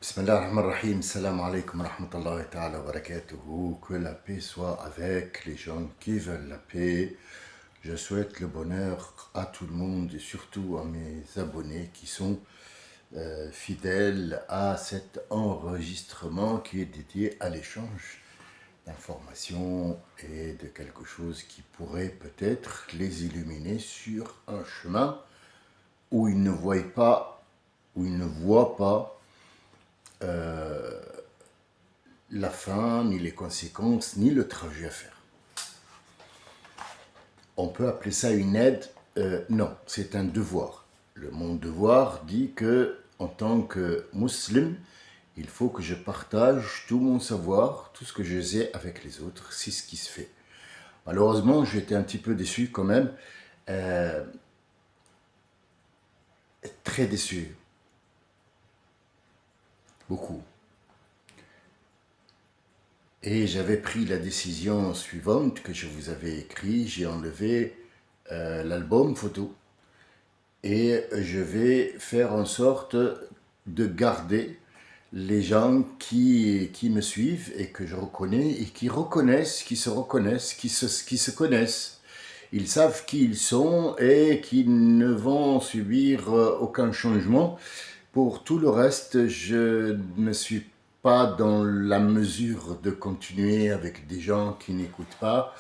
Bismillah ar-Rahman ar-Rahim, salam alaikum wa rahmatullahi ta'ala wa barakatuhu. Que la paix soit avec les gens qui veulent la paix. Je souhaite le bonheur à tout le monde et surtout à mes abonnés qui sont fidèles à cet enregistrement qui est dédié à l'échange d'informations et de quelque chose qui pourrait peut-être les illuminer sur un chemin où ils ne voient pas, la fin, ni les conséquences, ni le trajet à faire. On peut appeler ça une aide. Non, c'est un devoir. Mon devoir dit que, en tant que musulman, il faut que je partage tout mon savoir, tout ce que je sais avec les autres. C'est ce qui se fait. Malheureusement, j'étais un petit peu déçu quand même. Très déçu. Beaucoup. Et j'avais pris la décision suivante que je vous avais écrit. J'ai enlevé l'album photo et je vais faire en sorte de garder les gens qui me suivent et que je reconnais et qui reconnaissent, qui se reconnaissent, qui se connaissent. Ils savent qui ils sont et qu'ils ne vont subir aucun changement. Pour tout le reste, je ne suis pas dans la mesure de continuer avec des gens qui n'écoutent pas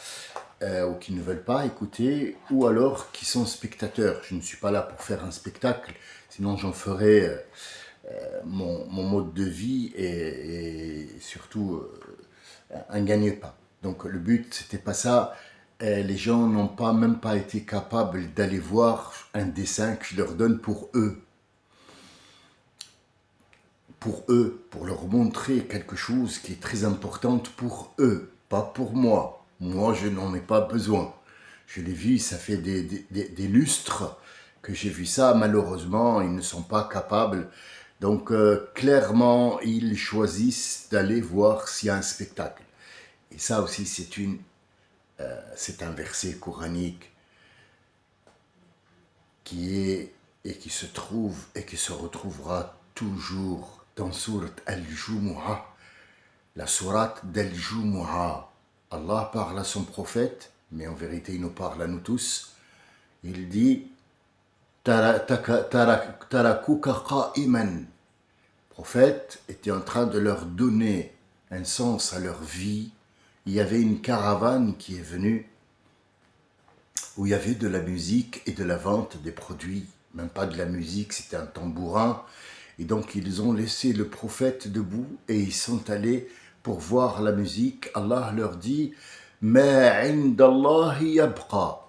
ou qui ne veulent pas écouter, ou alors qui sont spectateurs. Je ne suis pas là pour faire un spectacle, sinon j'en ferai mon mode de vie et surtout un gagne-pain. Donc le but, c'était pas ça. Les gens n'ont même pas été capables d'aller voir un dessin que je leur donne pour eux, pour leur montrer quelque chose qui est très important pour eux, pas pour moi. Moi, je n'en ai pas besoin. Je l'ai vu, ça fait des lustres que j'ai vu ça. Malheureusement, ils ne sont pas capables. Donc, clairement, ils choisissent d'aller voir s'il y a un spectacle. Et ça aussi, c'est un verset coranique qui est et qui se trouve et qui se retrouvera toujours dans sourate Al-Jumu'ah, la sourate d'Al-Jumu'ah. Allah parle à son prophète, mais en vérité il nous parle à nous tous. Il dit Tarakuka qa'iman. Le prophète était en train de leur donner un sens à leur vie. Il y avait une caravane qui est venue où il y avait de la musique et de la vente des produits. Même pas de la musique, c'était un tambourin. Et donc ils ont laissé le prophète debout et ils sont allés pour voir la musique. Allah leur dit « Ma indallahi yabqa »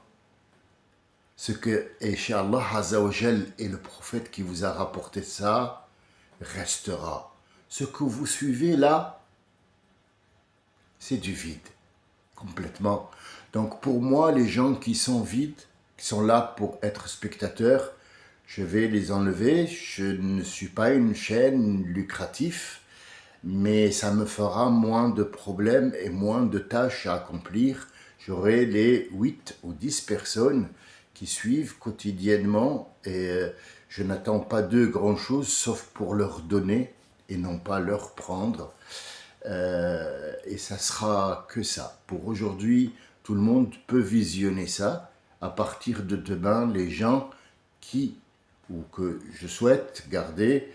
Ce que est chez Allah Azza wa Jal et le prophète qui vous a rapporté ça restera. Ce que vous suivez là, c'est du vide, complètement. Donc pour moi, les gens qui sont vides, qui sont là pour être spectateurs, je vais les enlever. Je ne suis pas une chaîne lucrative, mais ça me fera moins de problèmes et moins de tâches à accomplir. J'aurai les 8 ou 10 personnes qui suivent quotidiennement et je n'attends pas d'eux grand-chose sauf pour leur donner et non pas leur prendre. Et ça sera que ça. Pour aujourd'hui, tout le monde peut visionner ça. À partir de demain, les gens ou que je souhaite garder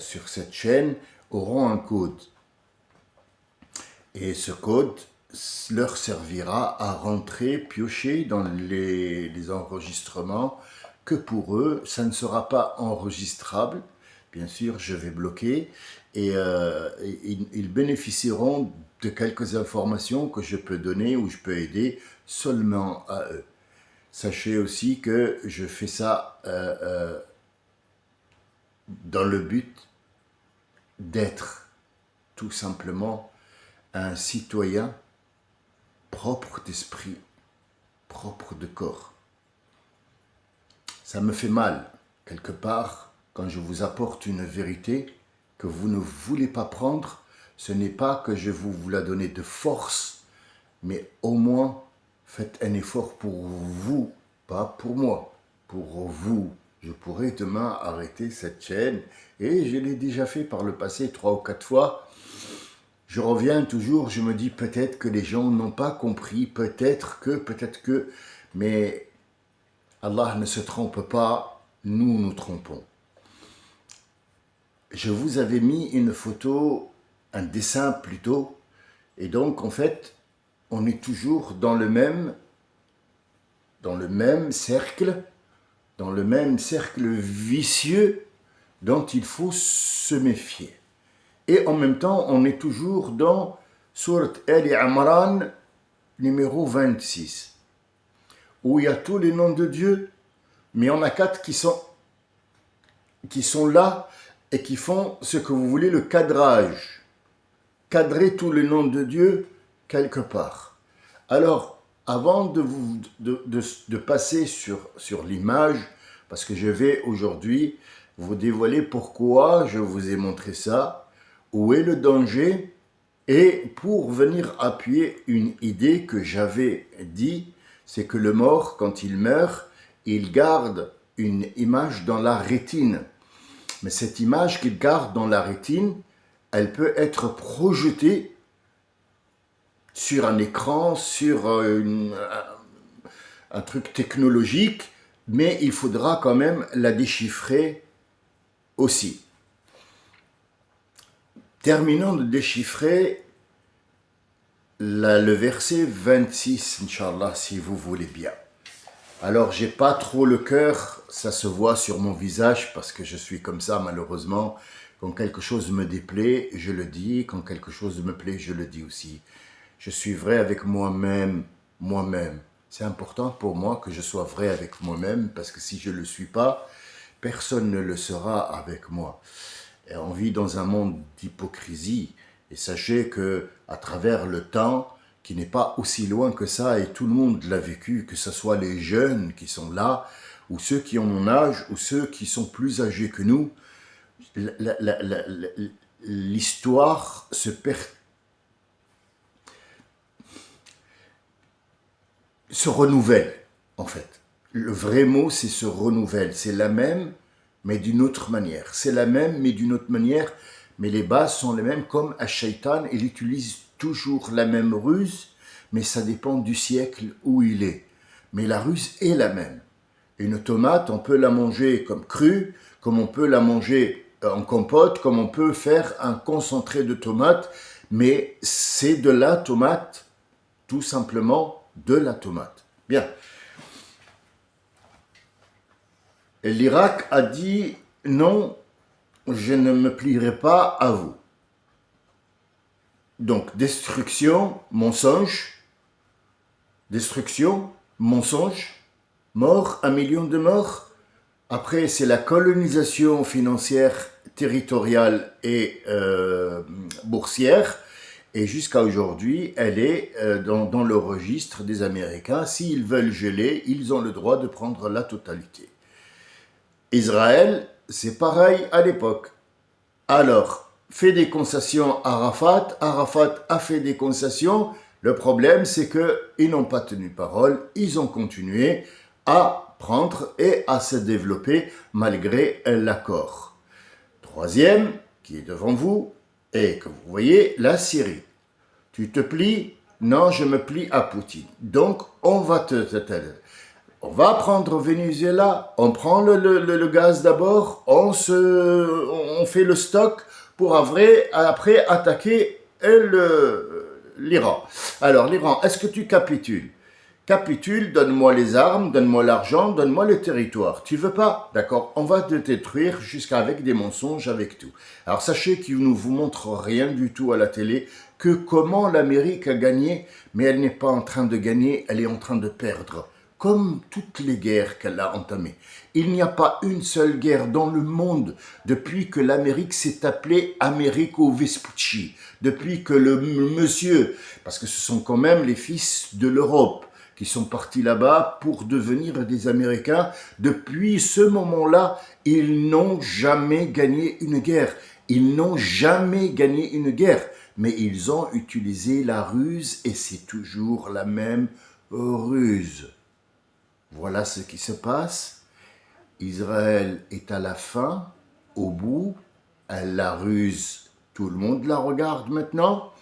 sur cette chaîne auront un code. Et ce code leur servira à rentrer, piocher dans les enregistrements que pour eux, ça ne sera pas enregistrable. Bien sûr, je vais bloquer et ils bénéficieront de quelques informations que je peux donner ou je peux aider seulement à eux. Sachez aussi que je fais ça dans le but d'être tout simplement un citoyen propre d'esprit, propre de corps. Ça me fait mal, quelque part, quand je vous apporte une vérité que vous ne voulez pas prendre. Ce n'est pas que je vous la donne de force, mais au moins faites un effort pour vous, pas pour moi, pour vous. je pourrais demain arrêter cette chaîne. Et je l'ai déjà fait par le passé 3 ou 4 fois. Je reviens toujours, je me dis peut-être que les gens n'ont pas compris, peut-être que, mais Allah ne se trompe pas, nous nous trompons. Je vous avais mis une photo, un dessin plutôt, et donc en fait, on est toujours dans le même cercle, dans le même cercle vicieux dont il faut se méfier. Et en même temps, on est toujours dans Sourate Ali Imran, numéro 26, où il y a tous les noms de Dieu, mais il y en a 4 qui sont là et qui font ce que vous voulez, le cadrage. Cadrer tous les noms de Dieu quelque part. Alors, avant de passer sur l'image, parce que je vais aujourd'hui vous dévoiler pourquoi je vous ai montré ça, où est le danger, et pour venir appuyer une idée que j'avais dit, c'est que le mort, quand il meurt, il garde une image dans la rétine. Mais cette image qu'il garde dans la rétine, elle peut être projetée sur un écran, sur un truc technologique, mais il faudra quand même la déchiffrer aussi. Terminons de déchiffrer le verset 26, Inch'Allah, si vous voulez bien. Alors, j'ai pas trop le cœur, ça se voit sur mon visage parce que je suis comme ça, malheureusement. Quand quelque chose me déplaît, je le dis. Quand quelque chose me plaît, je le dis aussi. Je suis vrai avec moi-même. C'est important pour moi que je sois vrai avec moi-même parce que si je ne le suis pas, personne ne le sera avec moi. Et on vit dans un monde d'hypocrisie. Et sachez que à travers le temps, qui n'est pas aussi loin que ça, et tout le monde l'a vécu, que ce soit les jeunes qui sont là, ou ceux qui ont mon âge, ou ceux qui sont plus âgés que nous, l'histoire se renouvelle, en fait. Le vrai mot, c'est se renouvelle. C'est la même, mais d'une autre manière. C'est la même, mais d'une autre manière, mais les bases sont les mêmes, comme Ash-Shaytan, il utilise toujours la même ruse, mais ça dépend du siècle où il est. Mais la ruse est la même. Une tomate, on peut la manger comme crue, comme on peut la manger en compote, comme on peut faire un concentré de tomate, mais c'est de la tomate, tout simplement de la tomate. Bien. L'Irak a dit non, je ne me plierai pas à vous. Donc, destruction, mensonge, mort, 1 million de morts. Après, c'est la colonisation financière, territoriale et boursière. Et jusqu'à aujourd'hui, elle est dans le registre des Américains. S'ils veulent geler, ils ont le droit de prendre la totalité. Israël, c'est pareil à l'époque. Alors, fait des concessions Arafat a fait des concessions. Le problème, c'est qu'ils n'ont pas tenu parole, ils ont continué à prendre et à se développer malgré l'accord. Troisième, qui est devant vous, et que vous voyez, la Syrie. Tu te plies? Non, je me plie à Poutine. Donc, on va on va prendre Venezuela, on prend le gaz d'abord, on fait le stock pour après attaquer l'Iran. Alors l'Iran, est-ce que tu capitules? Capitule, donne-moi les armes, donne-moi l'argent, donne-moi le territoire. Tu veux pas? D'accord, on va te détruire jusqu'avec des mensonges, avec tout. Alors sachez qu'il ne vous montre rien du tout à la télé, que comment l'Amérique a gagné, mais elle n'est pas en train de gagner, elle est en train de perdre. Comme toutes les guerres qu'elle a entamées. Il n'y a pas une seule guerre dans le monde depuis que l'Amérique s'est appelée Amerigo Vespucci, depuis que le monsieur, parce que ce sont quand même les fils de l'Europe qui sont partis là-bas pour devenir des Américains, depuis ce moment-là, ils n'ont jamais gagné une guerre. Ils n'ont jamais gagné une guerre, mais ils ont utilisé la ruse et c'est toujours la même ruse. Voilà ce qui se passe. Israël est à la fin, au bout, elle la ruse, tout le monde la regarde maintenant.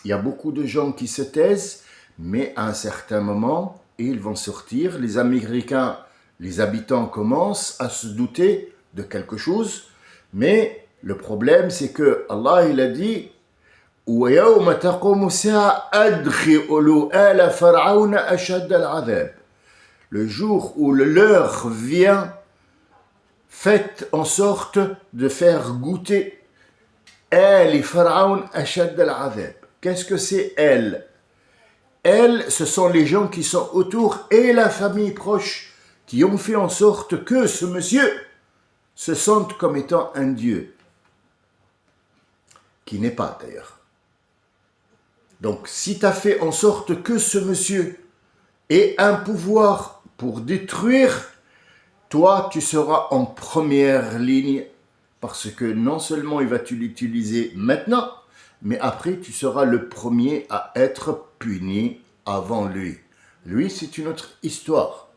Il y a beaucoup de gens qui se taisent, mais à un certain moment, ils vont sortir. Les Américains, les habitants commencent à se douter de quelque chose, mais le problème, c'est que Allah, il a dit وَيَوْمَ تَقُومُ السَّاعَةُ أَدْخِلُوا آلَ فَرْعَوْنَ أَشَدَّ الْعَذَابِ. Le jour où l'heure vient, faites en sorte de faire goûter آل فرعون أشد العذاب. Qu'est-ce que c'est elle? Elle, ce sont les gens qui sont autour et la famille proche qui ont fait en sorte que ce monsieur se sente comme étant un dieu, qui n'est pas d'ailleurs. Donc, si tu as fait en sorte que ce monsieur ait un pouvoir pour détruire, toi, tu seras en première ligne parce que non seulement il va l'utiliser maintenant, mais après, tu seras le premier à être puni avant lui. Lui, c'est une autre histoire.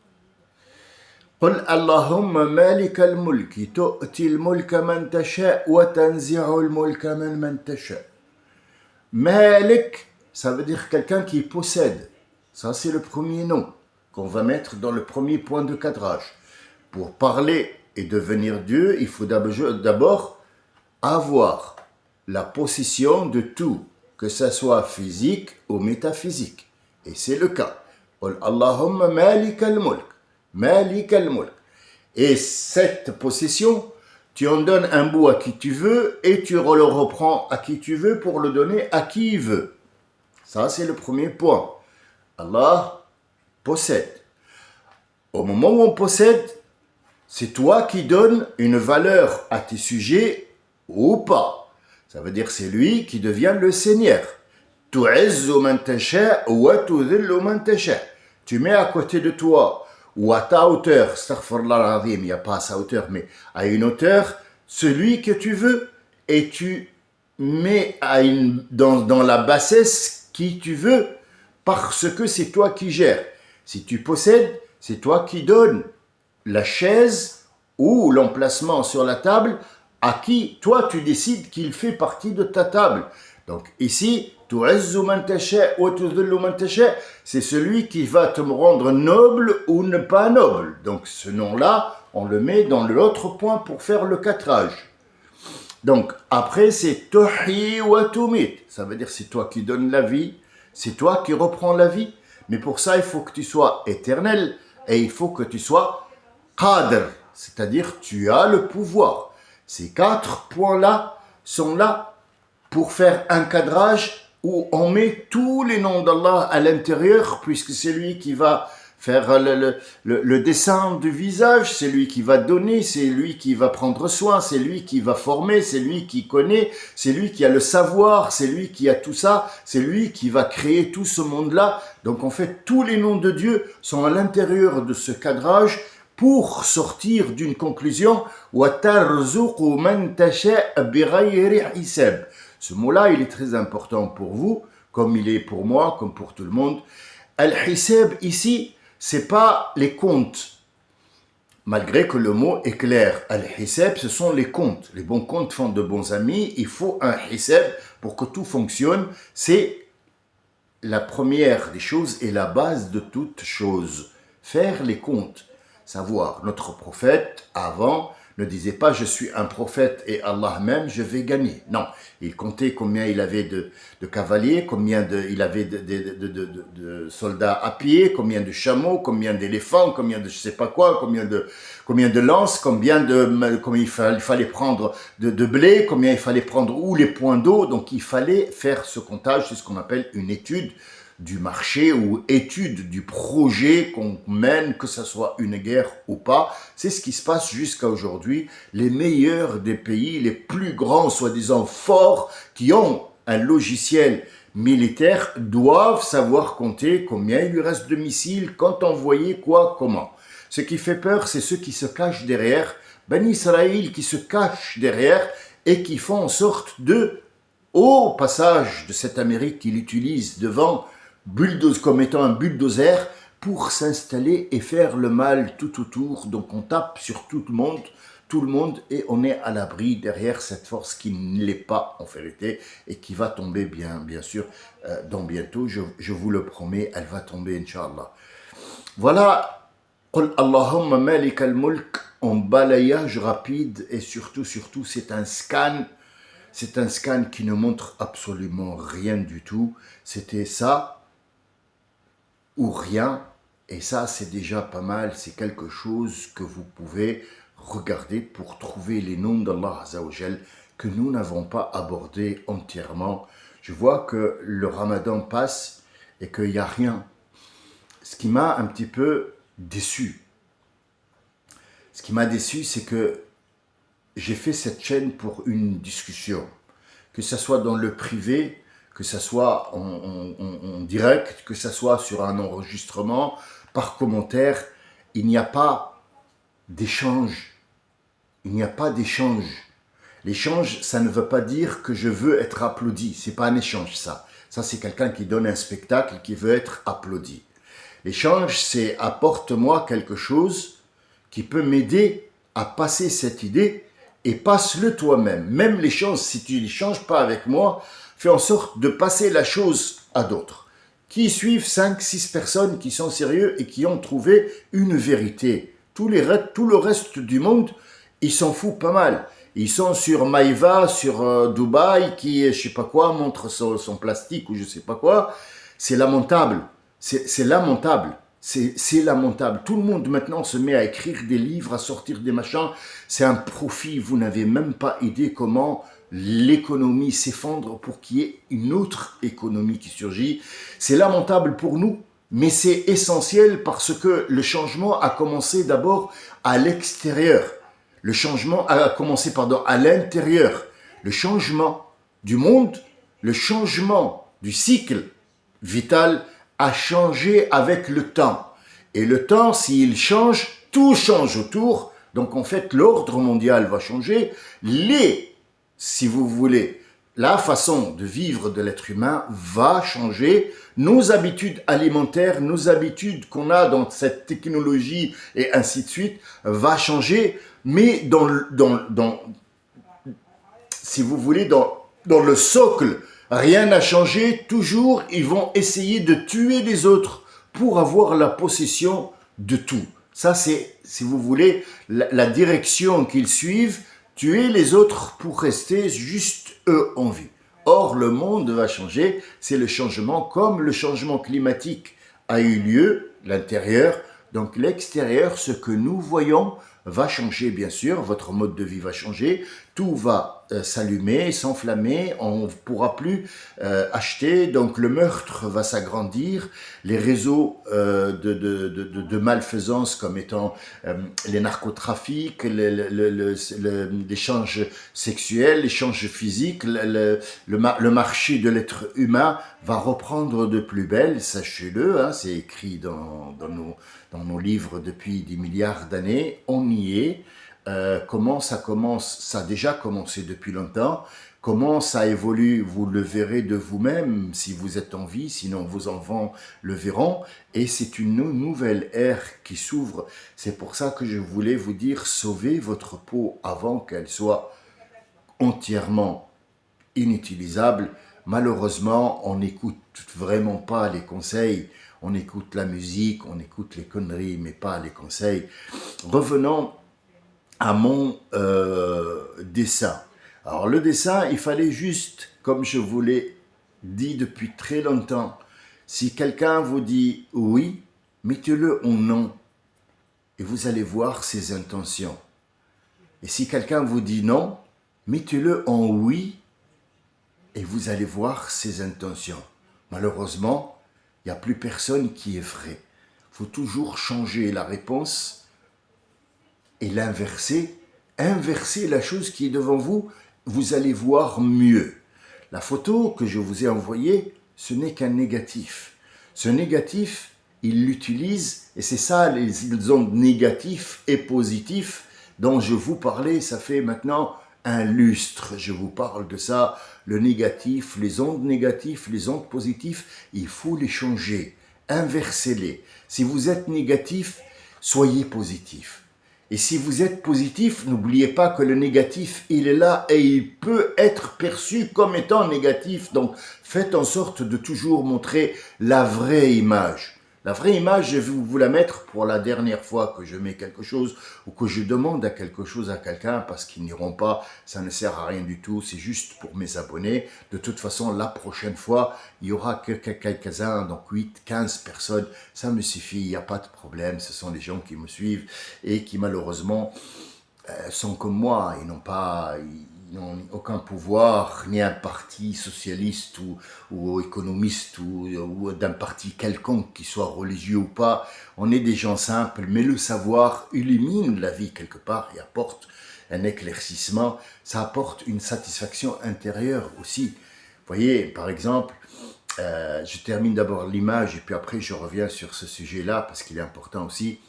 قل اللهم مالك الملك تؤتي الملك من تشاء وتنزع الملك من تشاء. Malik, ça veut dire quelqu'un qui possède. Ça, c'est le premier nom qu'on va mettre dans le premier point de cadrage. Pour parler et devenir Dieu, il faut d'abord avoir la possession de tout, que ce soit physique ou métaphysique. Et c'est le cas. Allahumma malik al-mulk. Malik al-mulk. Et cette possession, tu en donnes un bout à qui tu veux et tu le reprends à qui tu veux pour le donner à qui il veut. Ça, c'est le premier point. Allah possède. Au moment où on possède, c'est toi qui donnes une valeur à tes sujets ou pas. Ça veut dire c'est lui qui devient le Seigneur. Tu'izzu man tasha wa tudhillu man tasha. Tu mets à côté de toi ou à ta hauteur, astaghfirullah al-azim, il n'y a pas à sa hauteur, mais à une hauteur, celui que tu veux, et tu mets dans la bassesse qui tu veux, parce que c'est toi qui gères. Si tu possèdes, c'est toi qui donnes la chaise ou l'emplacement sur la table à qui toi tu décides qu'il fait partie de ta table. Donc ici, c'est celui qui va te rendre noble ou ne pas noble. Donc ce nom-là, on le met dans l'autre point pour faire le cadrage. Donc après c'est Tuhi wa tumit. Ça veut dire c'est toi qui donnes la vie, c'est toi qui reprends la vie. Mais pour ça, il faut que tu sois éternel et il faut que tu sois qadr, c'est-à-dire tu as le pouvoir. Ces 4 points-là sont là pour faire un cadrage où on met tous les noms d'Allah à l'intérieur, puisque c'est lui qui va faire le dessin du visage, c'est lui qui va donner, c'est lui qui va prendre soin, c'est lui qui va former, c'est lui qui connaît, c'est lui qui a le savoir, c'est lui qui a tout ça, c'est lui qui va créer tout ce monde-là. Donc en fait, tous les noms de Dieu sont à l'intérieur de ce cadrage pour sortir d'une conclusion. وَتَرْزُقُ مَنْ تَشَاءُ بِغَيْرِ حِسَابٍ. Ce mot-là, il est très important pour vous, comme il est pour moi, comme pour tout le monde. Al-Hisab, ici, c'est pas les comptes. Malgré que le mot est clair. Al-Hisab, ce sont les comptes. Les bons comptes font de bons amis. Il faut un Hisab pour que tout fonctionne. C'est la première des choses et la base de toute chose. Faire les comptes. Savoir, notre prophète, avant, ne disait pas « je suis un prophète et Allah même, je vais gagner ». Non, il comptait combien il avait de cavaliers, combien il avait de soldats à pied, combien de chameaux, combien d'éléphants, combien de je sais pas quoi, combien de lances, combien il fallait prendre de blé, combien il fallait prendre où les points d'eau. Donc il fallait faire ce comptage, c'est ce qu'on appelle une étude du marché ou étude du projet qu'on mène, que ce soit une guerre ou pas. C'est ce qui se passe jusqu'à aujourd'hui. Les meilleurs des pays, les plus grands, soi-disant forts, qui ont un logiciel militaire, doivent savoir compter combien il lui reste de missiles, quand envoyer, quoi, comment. Ce qui fait peur, c'est ceux qui se cachent derrière, Bani Israël qui se cachent derrière et qui font en sorte de, au passage de cette Amérique qu'il utilise devant, bulldoze comme étant un bulldozer pour s'installer et faire le mal tout autour. Donc on tape sur tout le monde, et on est à l'abri derrière cette force qui ne l'est pas en vérité et qui va tomber bien sûr dans bientôt, je vous le promets, elle va tomber Inch'Allah. Voilà, Qul Allahumma malik al-mulk en balayage rapide, et surtout c'est un scan qui ne montre absolument rien du tout. C'était ça ou rien, et ça c'est déjà pas mal, c'est quelque chose que vous pouvez regarder pour trouver les noms d'Allah Azzawajal que nous n'avons pas abordés entièrement. Je vois que le Ramadan passe et qu'il n'y a rien. Ce qui m'a un petit peu déçu. Ce qui m'a déçu, c'est que j'ai fait cette chaîne pour une discussion. Que ce soit dans le privé, que ce soit en direct, que ce soit sur un enregistrement, par commentaire, il n'y a pas d'échange. Il n'y a pas d'échange. L'échange, ça ne veut pas dire que je veux être applaudi. C'est pas un échange, ça. Ça, c'est quelqu'un qui donne un spectacle qui veut être applaudi. L'échange, c'est apporte-moi quelque chose qui peut m'aider à passer cette idée, et passe-le toi-même. Même l'échange, si tu l'échanges pas avec moi, fais en sorte de passer la chose à d'autres qui suivent 5-6 personnes qui sont sérieux et qui ont trouvé une vérité. Tout le reste du monde, ils s'en foutent pas mal. Ils sont sur Maïva, sur Dubaï, qui, je sais pas quoi, montre son plastique ou je sais pas quoi. C'est lamentable. C'est lamentable. C'est lamentable. Tout le monde maintenant se met à écrire des livres, à sortir des machins. C'est un profit. Vous n'avez même pas idée comment l'économie s'effondre pour qu'il y ait une autre économie qui surgit. C'est lamentable pour nous, mais c'est essentiel parce que le changement a commencé d'abord à l'extérieur. Le changement a commencé, à l'intérieur. Le changement du monde, le changement du cycle vital a changé avec le temps. Et le temps, s'il change, tout change autour. Donc en fait, l'ordre mondial va changer. Si vous voulez, la façon de vivre de l'être humain va changer. Nos habitudes alimentaires, nos habitudes qu'on a dans cette technologie et ainsi de suite, va changer. Mais si vous voulez, dans le socle, rien n'a changé. Toujours, ils vont essayer de tuer les autres pour avoir la possession de tout. Ça, c'est, si vous voulez, la direction qu'ils suivent, tuer les autres pour rester juste eux en vie. Or, le monde va changer, c'est le changement, comme le changement climatique a eu lieu, l'intérieur. Donc l'extérieur, ce que nous voyons, va changer bien sûr, votre mode de vie va changer, tout va s'allumer, s'enflammer, on ne pourra plus acheter, donc le meurtre va s'agrandir, les réseaux de malfaisance comme étant les narcotrafics, l'échange sexuel, l'échange physique, le marché de l'être humain va reprendre de plus belle, sachez-le, hein, c'est écrit dans nos livres depuis des milliards d'années, on y est. Comment ça commence? Ça a déjà commencé depuis longtemps. Comment ça évolue? Vous le verrez de vous-même si vous êtes en vie, sinon vos enfants le verront. Et c'est une nouvelle ère qui s'ouvre. C'est pour ça que je voulais vous dire, sauvez votre peau avant qu'elle soit entièrement inutilisable. Malheureusement, on n'écoute vraiment pas les conseils. On écoute la musique, on écoute les conneries, mais pas les conseils. Revenons à mon dessin. Alors le dessin, il fallait juste, comme je vous l'ai dit depuis très longtemps, si quelqu'un vous dit oui, mettez-le en non et vous allez voir ses intentions. Et si quelqu'un vous dit non, mettez-le en oui et vous allez voir ses intentions. Malheureusement, il n'y a plus personne qui est vrai. Il faut toujours changer la réponse et l'inverser. Inverser la chose qui est devant vous, vous allez voir mieux. La photo que je vous ai envoyée, ce n'est qu'un négatif. Ce négatif, il l'utilise, et c'est ça les ondes négatifs et positifs dont je vous parlais, ça fait maintenant un lustre. Je vous parle de ça, le négatif, les ondes négatives, les ondes positives, il faut les changer. inversez-les. Si vous êtes négatif, soyez positif. Et si vous êtes positif, n'oubliez pas que le négatif, il est là et il peut être perçu comme étant négatif. Donc, faites en sorte de toujours montrer la vraie image. La vraie image, je vais vous la mettre pour la dernière fois que je mets quelque chose ou que je demande à quelque chose à quelqu'un parce qu'ils n'iront pas, ça ne sert à rien du tout, c'est juste pour mes abonnés. De toute façon, la prochaine fois, il y aura que quelques-uns, donc 8, 15 personnes, ça me suffit, il n'y a pas de problème, ce sont les gens qui me suivent et qui malheureusement sont comme moi, ils n'ont aucun pouvoir, ni un parti socialiste ou économiste ou d'un parti quelconque, qui soit religieux ou pas. On est des gens simples, mais le savoir illumine la vie quelque part et apporte un éclaircissement, ça apporte une satisfaction intérieure aussi. Vous voyez, par exemple, je termine d'abord l'image et puis après je reviens sur ce sujet-là parce qu'il est important aussi.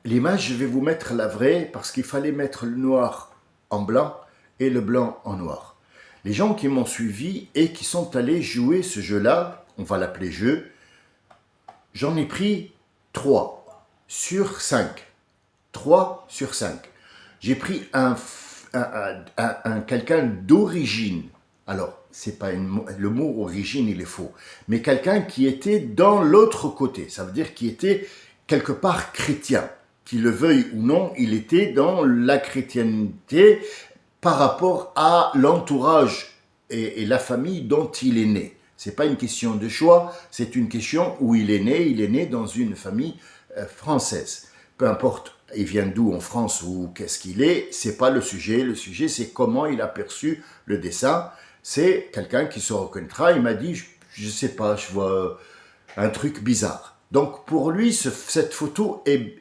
L'image, je vais vous mettre la vraie parce qu'il fallait mettre le noir en blanc et le blanc en noir. Les gens qui m'ont suivi et qui sont allés jouer ce jeu-là, on va l'appeler jeu, j'en ai pris 3 sur 5. 3 sur 5. J'ai pris quelqu'un d'origine. Alors, c'est pas le mot origine, il est faux. Mais quelqu'un qui était dans l'autre côté. Ça veut dire qu'il était quelque part chrétien. Qu'il le veuille ou non, il était dans la chrétienté par rapport à l'entourage et la famille dont il est né. C'est pas une question de choix, c'est une question où il est né dans une famille française. Peu importe, il vient d'où en France ou qu'est-ce qu'il est, c'est pas le sujet. Le sujet, c'est comment il a perçu le dessin. C'est quelqu'un qui se reconnaîtra. Il m'a dit, je sais pas, je vois un truc bizarre. Donc pour lui, cette photo est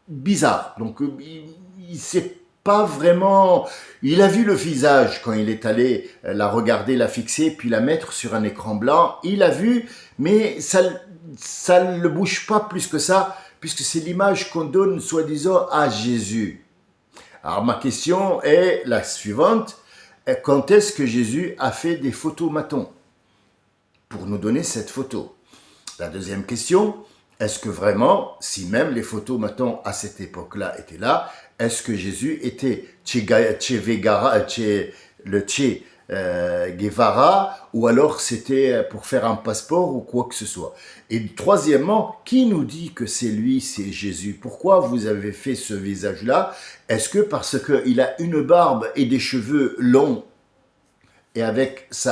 bizarre. Donc il sait pas vraiment. Il a vu le visage quand il est allé la regarder, la fixer, puis la mettre sur un écran blanc. Il a vu, mais ça ne le bouge pas plus que ça, puisque c'est l'image qu'on donne soi-disant à Jésus. Alors ma question est la suivante. Quand est-ce que Jésus a fait des photomatons pour nous donner cette photo? La deuxième question, est-ce que vraiment, si même les photomatons à cette époque-là étaient là, est-ce que Jésus était le Che Guevara, ou alors c'était pour faire un passeport ou quoi que ce soit? Et troisièmement, qui nous dit que c'est lui, c'est Jésus? Pourquoi vous avez fait ce visage-là? Est-ce que parce qu'il a une barbe et des cheveux longs et avec ce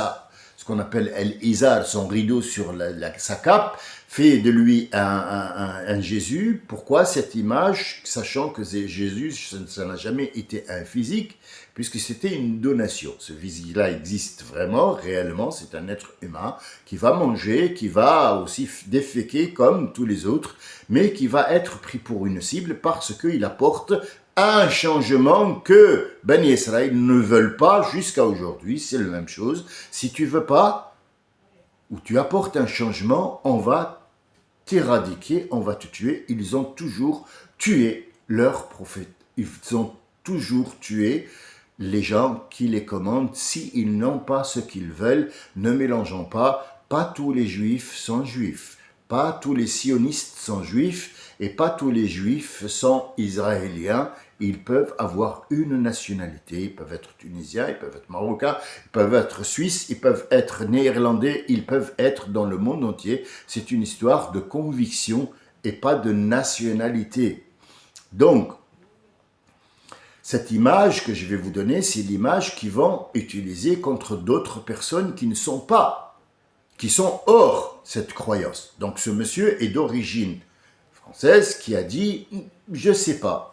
qu'on appelle el-izar, son rideau sur sa cape, fait de lui un Jésus? Pourquoi cette image, sachant que Jésus, ça n'a jamais été un physique, puisque c'était une donation. Ce visage-là existe vraiment, réellement, c'est un être humain qui va manger, qui va aussi déféquer comme tous les autres, mais qui va être pris pour une cible parce qu'il apporte un changement que Bani Israël ne veulent pas jusqu'à aujourd'hui. C'est la même chose. Si tu veux pas, ou tu apportes un changement, on va t'éradiquer, on va te tuer. Ils ont toujours tué leurs prophètes. Ils ont toujours tué les gens qui les commandent s'ils n'ont pas ce qu'ils veulent. Ne mélangeons pas. Pas tous les juifs sont juifs. Pas tous les sionistes sont juifs. Et pas tous les juifs sont israéliens. Ils peuvent avoir une nationalité, ils peuvent être tunisiens, ils peuvent être marocains, ils peuvent être suisses, ils peuvent être néerlandais, ils peuvent être dans le monde entier. C'est une histoire de conviction et pas de nationalité. Donc, cette image que je vais vous donner, c'est l'image qu'ils vont utiliser contre d'autres personnes qui ne sont pas, qui sont hors cette croyance. Donc ce monsieur est d'origine française qui a dit « je ne sais pas ».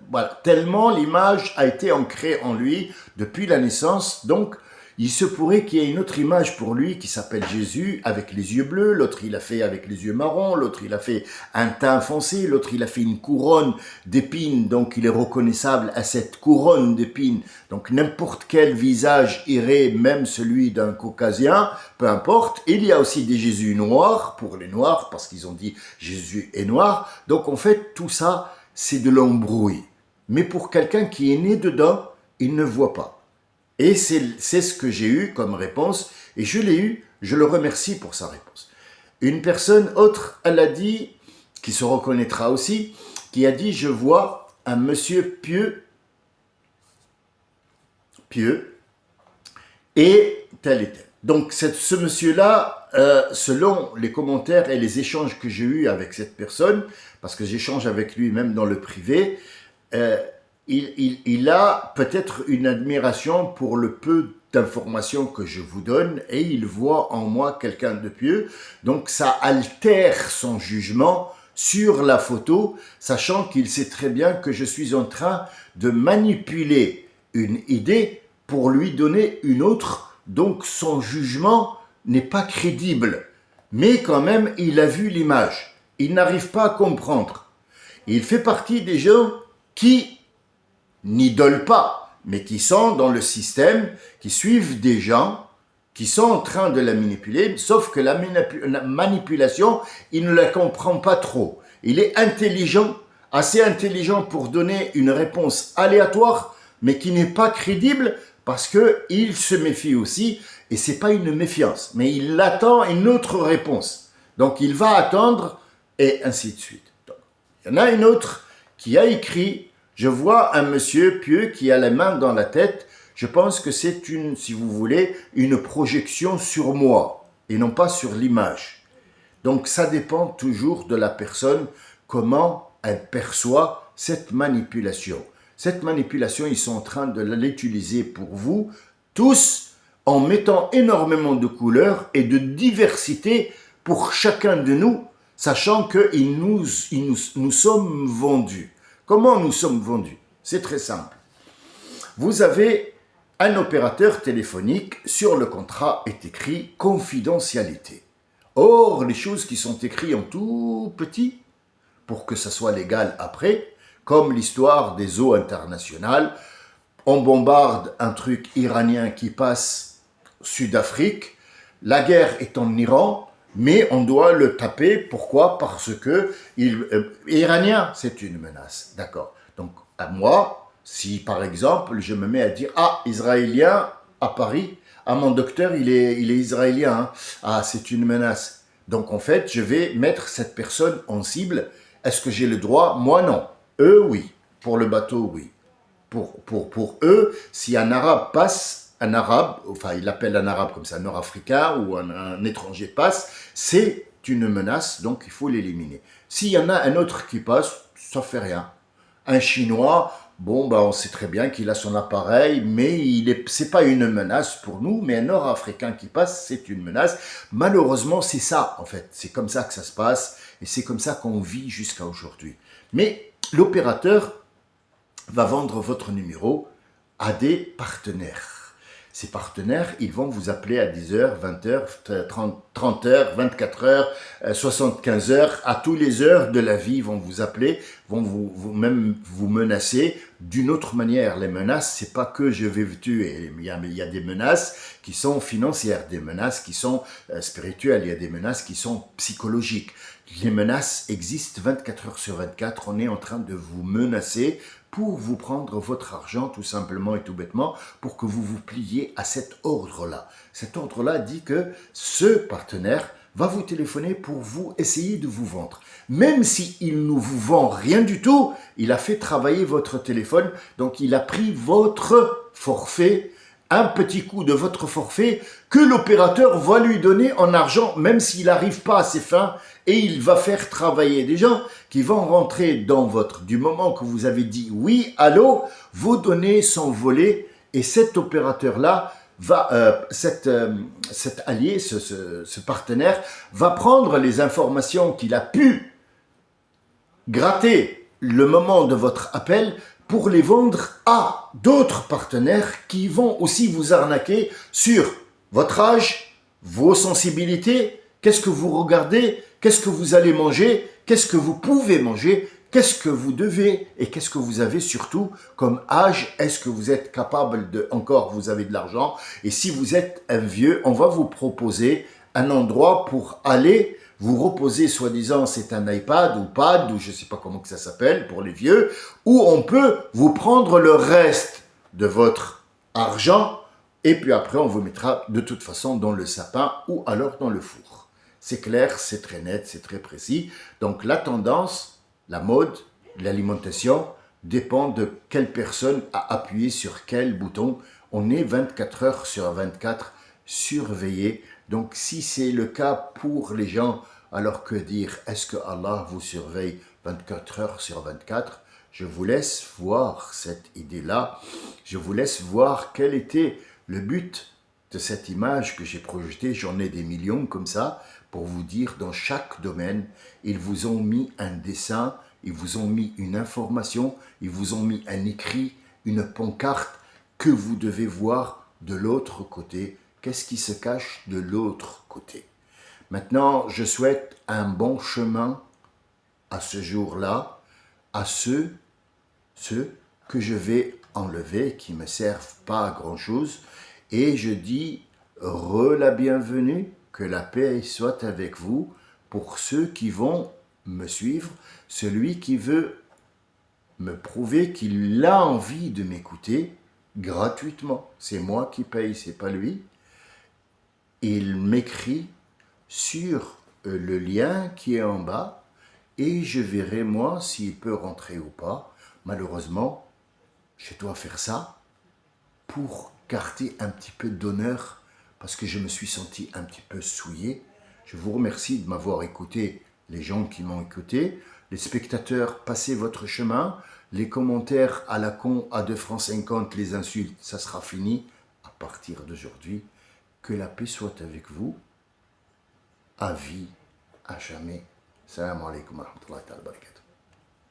Voilà, tellement l'image a été ancrée en lui depuis la naissance, donc il se pourrait qu'il y ait une autre image pour lui qui s'appelle Jésus avec les yeux bleus, l'autre il a fait avec les yeux marrons, l'autre il a fait un teint foncé, l'autre il a fait une couronne d'épines, donc il est reconnaissable à cette couronne d'épines, donc n'importe quel visage irait, même celui d'un caucasien, peu importe. Il y a aussi des Jésus noirs pour les noirs, parce qu'ils ont dit Jésus est noir, donc en fait tout ça c'est de l'embrouille. Mais pour quelqu'un qui est né dedans, il ne voit pas. Et c'est ce que j'ai eu comme réponse, et je l'ai eu Je le remercie pour sa réponse. Une personne autre, elle a dit, qui se reconnaîtra aussi, qui a dit, je vois un monsieur pieux, et tel et tel. Donc ce monsieur-là, selon les commentaires et les échanges que j'ai eus avec cette personne, parce que j'échange avec lui même dans le privé, il a peut-être une admiration pour le peu d'informations que je vous donne et il voit en moi quelqu'un de pieux. Donc ça altère son jugement sur la photo, sachant qu'il sait très bien que je suis en train de manipuler une idée pour lui donner une autre. Donc son jugement n'est pas crédible. Mais quand même, il a vu l'image. Il n'arrive pas à comprendre. Il fait partie des gens qui n'idolent pas, mais qui sont dans le système, qui suivent des gens, qui sont en train de la manipuler, sauf que la manipulation, il ne la comprend pas trop. Il est intelligent, assez intelligent pour donner une réponse aléatoire, mais qui n'est pas crédible, parce qu'il se méfie aussi, et ce n'est pas une méfiance, mais il attend une autre réponse. Donc il va attendre, et ainsi de suite. Donc, il y en a une autre qui a écrit, je vois un monsieur pieux qui a la main dans la tête, je pense que c'est une, si vous voulez, une projection sur moi, et non pas sur l'image. Donc ça dépend toujours de la personne, comment elle perçoit cette manipulation. Cette manipulation, ils sont en train de l'utiliser pour vous tous en mettant énormément de couleurs et de diversité pour chacun de nous, sachant que nous sommes vendus. Comment nous sommes vendus? C'est très simple. Vous avez un opérateur téléphonique, sur le contrat est écrit confidentialité. Or, les choses qui sont écrites en tout petit, pour que ça soit légal après, comme l'histoire des eaux internationales, on bombarde un truc iranien qui passe Sud-Afrique, la guerre est en Iran, mais on doit le taper. Pourquoi? Parce que iranien, c'est une menace. D'accord. Donc, à moi, si par exemple, je me mets à dire, ah, israélien à Paris, ah, mon docteur, il est israélien, hein. Ah, c'est une menace. Donc, en fait, je vais mettre cette personne en cible. Est-ce que j'ai le droit? Moi, non. Eux, oui. Pour le bateau, oui. Pour eux, si un arabe passe, un arabe, enfin il appelle un arabe comme ça, un nord-africain ou un étranger passe, c'est une menace, donc il faut l'éliminer. S'il y en a un autre qui passe, ça fait rien. Un chinois, bon, bah, on sait très bien qu'il a son appareil, mais c'est pas une menace pour nous, mais un nord-africain qui passe, c'est une menace. Malheureusement, c'est ça, en fait. C'est comme ça que ça se passe, et c'est comme ça qu'on vit jusqu'à aujourd'hui. Mais l'opérateur va vendre votre numéro à des partenaires. Ces partenaires, ils vont vous appeler à 10h, 20h, 30h, 24h, 75h, à toutes les heures de la vie, ils vont vous appeler, vont même vous menacer d'une autre manière. Les menaces, c'est pas que je vais vous tuer. Il y a des menaces qui sont financières, des menaces qui sont spirituelles, il y a des menaces qui sont psychologiques. Les menaces existent 24 heures sur 24, on est en train de vous menacer pour vous prendre votre argent tout simplement et tout bêtement, pour que vous vous pliez à cet ordre-là. Cet ordre-là dit que ce partenaire va vous téléphoner pour vous essayer de vous vendre. Même s'il ne vous vend rien du tout, il a fait travailler votre téléphone, donc il a pris votre forfait, un petit coup de votre forfait que l'opérateur va lui donner en argent, même s'il n'arrive pas à ses fins, et il va faire travailler des gens qui vont rentrer dans du moment que vous avez dit oui, allô, vos données sont volées, et cet opérateur-là cet allié, ce partenaire, va prendre les informations qu'il a pu gratter le moment de votre appel pour les vendre à d'autres partenaires qui vont aussi vous arnaquer sur votre âge, vos sensibilités, qu'est-ce que vous regardez, qu'est-ce que vous allez manger, qu'est-ce que vous pouvez manger, qu'est-ce que vous devez et qu'est-ce que vous avez surtout comme âge. Est-ce que vous êtes capable vous avez de l'argent, et si vous êtes un vieux, on va vous proposer un endroit pour aller vous reposer, soi-disant c'est un iPad ou pad ou je ne sais pas comment que ça s'appelle pour les vieux, où on peut vous prendre le reste de votre argent Et puis après, on vous mettra de toute façon dans le sapin ou alors dans le four. C'est clair, c'est très net, c'est très précis. Donc la tendance, la mode, l'alimentation dépend de quelle personne a appuyé sur quel bouton. On est 24 heures sur 24 surveillés. Donc si c'est le cas pour les gens, alors que dire, est-ce que Allah vous surveille 24 heures sur 24? Je vous laisse voir cette idée-là. Je vous laisse voir quel était le but de cette image que j'ai projetée. J'en ai des millions comme ça pour vous dire dans chaque domaine, ils vous ont mis un dessin, ils vous ont mis une information, ils vous ont mis un écrit, une pancarte que vous devez voir de l'autre côté. Qu'est-ce qui se cache de l'autre côté? Maintenant, je souhaite un bon chemin à ce jour-là, à ceux que je vais enlever, qui ne me servent pas à grand-chose, et je dis la bienvenue, que la paix soit avec vous, pour ceux qui vont me suivre, celui qui veut me prouver qu'il a envie de m'écouter gratuitement. C'est moi qui paye, c'est pas lui. Il m'écrit sur le lien qui est en bas et je verrai moi s'il peut rentrer ou pas. Malheureusement, je dois faire ça pour garder un petit peu d'honneur parce que je me suis senti un petit peu souillé. Je vous remercie de m'avoir écouté, les gens qui m'ont écouté. Les spectateurs, passez votre chemin. Les commentaires à la con, à 2 francs 50, les insultes, ça sera fini à partir d'aujourd'hui. Que la paix soit avec vous, à vie, à jamais. Salam alaikum wa rahmatullahi wa barakatuh.